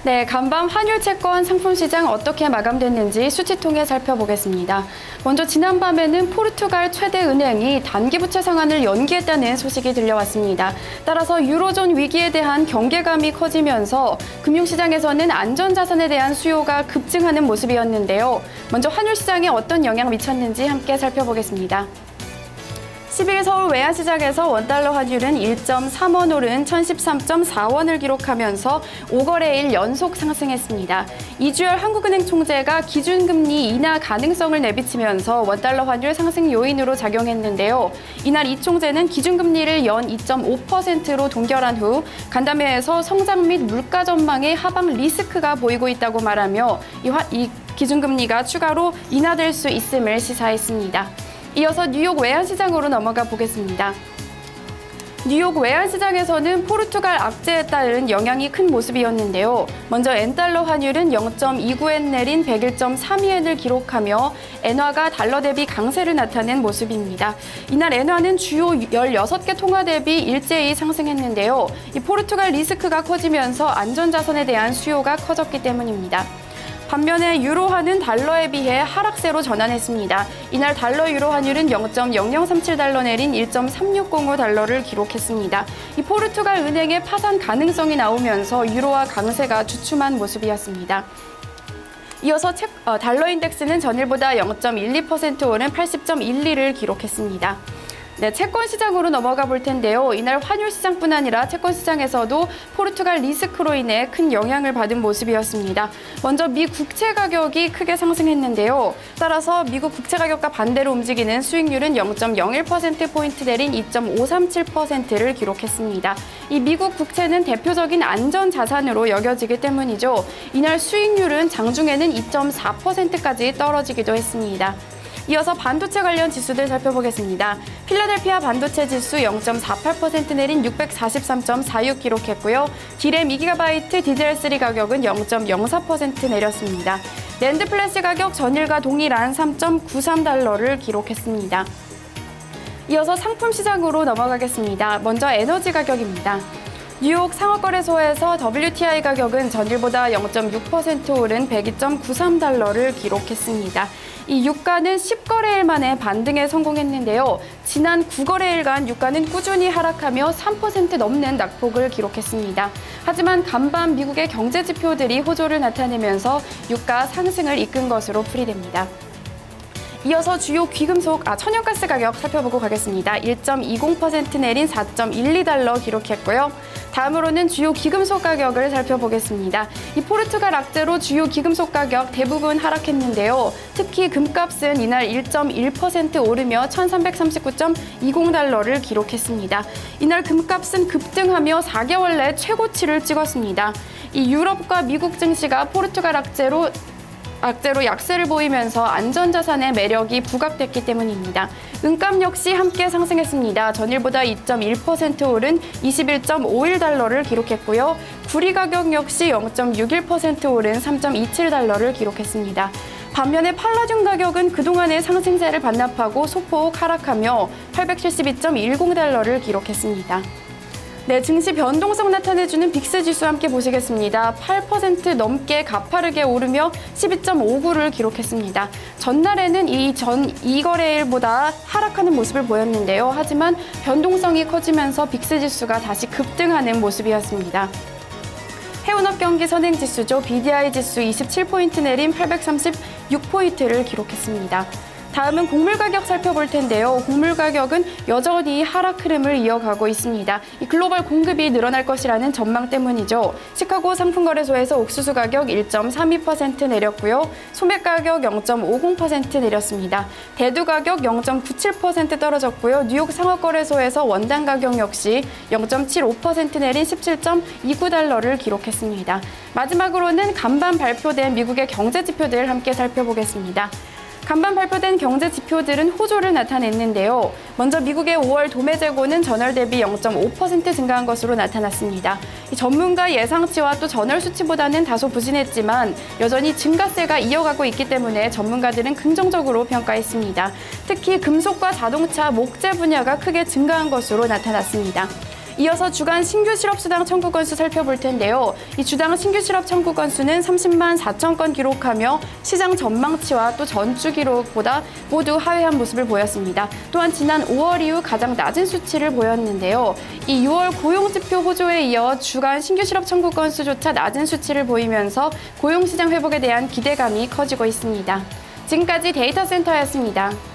네, 간밤 환율 채권 상품 시장 어떻게 마감됐는지 수치통에 살펴보겠습니다. 먼저 지난밤에는 포르투갈 최대 은행이 단기 부채 상환을 연기했다는 소식이 들려왔습니다. 따라서 유로존 위기에 대한 경계감이 커지면서 금융시장에서는 안전자산에 대한 수요가 급증하는 모습이었는데요. 먼저 환율 시장에 어떤 영향을 미쳤는지 함께 살펴보겠습니다. 10일 서울 외환시장에서 원달러 환율은 1.3원 오른 1013.4원을 기록하면서 5거래일 연속 상승했습니다. 이주열 한국은행 총재가 기준금리 인하 가능성을 내비치면서 원달러 환율 상승 요인으로 작용했는데요. 이날 이 총재는 기준금리를 연 2.5%로 동결한 후 간담회에서 성장 및 물가 전망에 하방 리스크가 보이고 있다고 말하며 이 기준금리가 추가로 인하될 수 있음을 시사했습니다. 이어서 뉴욕 외환시장으로 넘어가 보겠습니다. 뉴욕 외환시장에서는 포르투갈 악재에 따른 영향이 큰 모습이었는데요. 먼저 엔달러 환율은 0.29엔 내린 101.32엔을 기록하며 엔화가 달러 대비 강세를 나타낸 모습입니다. 이날 엔화는 주요 16개 통화 대비 일제히 상승했는데요. 이 포르투갈 리스크가 커지면서 안전자산에 대한 수요가 커졌기 때문입니다. 반면에 유로화는 달러에 비해 하락세로 전환했습니다. 이날 달러 유로 환율은 0.0037달러 내린 1.3605달러를 기록했습니다. 이 포르투갈 은행의 파산 가능성이 나오면서 유로화 강세가 주춤한 모습이었습니다. 이어서 달러 인덱스는 전일보다 0.12% 오른 80.12를 기록했습니다. 네, 채권 시장으로 넘어가 볼 텐데요. 이날 환율 시장뿐 아니라 채권 시장에서도 포르투갈 리스크로 인해 큰 영향을 받은 모습이었습니다. 먼저 미 국채 가격이 크게 상승했는데요. 따라서 미국 국채 가격과 반대로 움직이는 수익률은 0.01%포인트 내린 2.537%를 기록했습니다. 이 미국 국채는 대표적인 안전 자산으로 여겨지기 때문이죠. 이날 수익률은 장중에는 2.4%까지 떨어지기도 했습니다. 이어서 반도체 관련 지수들 살펴보겠습니다. 필라델피아 반도체 지수 0.48% 내린 643.46 기록했고요. D램 2GB DDR3 가격은 0.04% 내렸습니다. 낸드 플래시 가격 전일과 동일한 3.93달러를 기록했습니다. 이어서 상품 시장으로 넘어가겠습니다. 먼저 에너지 가격입니다. 뉴욕 상업거래소에서 WTI 가격은 전일보다 0.6% 오른 102.93달러를 기록했습니다. 이 유가는 10거래일 만에 반등에 성공했는데요. 지난 9거래일간 유가는 꾸준히 하락하며 3% 넘는 낙폭을 기록했습니다. 하지만 간밤 미국의 경제 지표들이 호조를 나타내면서 유가 상승을 이끈 것으로 풀이됩니다. 이어서 주요 천연가스 가격 살펴보고 가겠습니다. 1.20% 내린 4.12달러 기록했고요. 다음으로는 주요 기금속 가격을 살펴보겠습니다. 이 포르투갈 악재로 주요 기금속 가격 대부분 하락했는데요. 특히 금값은 이날 1.1% 오르며 1,339.20달러를 기록했습니다. 이날 금값은 급등하며 4개월 내 최고치를 찍었습니다. 이 유럽과 미국 증시가 포르투갈 악재로 약세를 보이면서 안전자산의 매력이 부각됐기 때문입니다. 은값 역시 함께 상승했습니다. 전일보다 2.1% 오른 21.51달러를 기록했고요. 구리 가격 역시 0.61% 오른 3.27달러를 기록했습니다. 반면에 팔라듐 가격은 그동안의 상승세를 반납하고 소폭 하락하며 872.10달러를 기록했습니다. 네, 증시 변동성 나타내주는 빅스 지수 함께 보시겠습니다. 8% 넘게 가파르게 오르며 12.59를 기록했습니다. 전날에는 이 거래일보다 하락하는 모습을 보였는데요. 하지만 변동성이 커지면서 빅스 지수가 다시 급등하는 모습이었습니다. 해운업 경기 선행지수죠. BDI 지수 27포인트 내린 836포인트를 기록했습니다. 다음은 곡물 가격 살펴볼 텐데요. 곡물 가격은 여전히 하락 흐름을 이어가고 있습니다. 이 글로벌 공급이 늘어날 것이라는 전망 때문이죠. 시카고 상품거래소에서 옥수수 가격 1.32% 내렸고요. 소매 가격 0.50% 내렸습니다. 대두 가격 0.97% 떨어졌고요. 뉴욕 상업거래소에서 원당 가격 역시 0.75% 내린 17.29달러를 기록했습니다. 마지막으로는 간밤 발표된 미국의 경제 지표들 함께 살펴보겠습니다. 간밤 발표된 경제 지표들은 호조를 나타냈는데요. 먼저 미국의 5월 도매 재고는 전월 대비 0.5% 증가한 것으로 나타났습니다. 전문가 예상치와 또 전월 수치보다는 다소 부진했지만 여전히 증가세가 이어가고 있기 때문에 전문가들은 긍정적으로 평가했습니다. 특히 금속과 자동차, 목재 분야가 크게 증가한 것으로 나타났습니다. 이어서 주간 신규 실업수당 청구 건수 살펴볼 텐데요. 이 주당 신규 실업 청구 건수는 30만 4천 건 기록하며 시장 전망치와 또 전주 기록보다 모두 하회한 모습을 보였습니다. 또한 지난 5월 이후 가장 낮은 수치를 보였는데요. 이 6월 고용지표 호조에 이어 주간 신규 실업 청구 건수조차 낮은 수치를 보이면서 고용시장 회복에 대한 기대감이 커지고 있습니다. 지금까지 데이터 센터였습니다.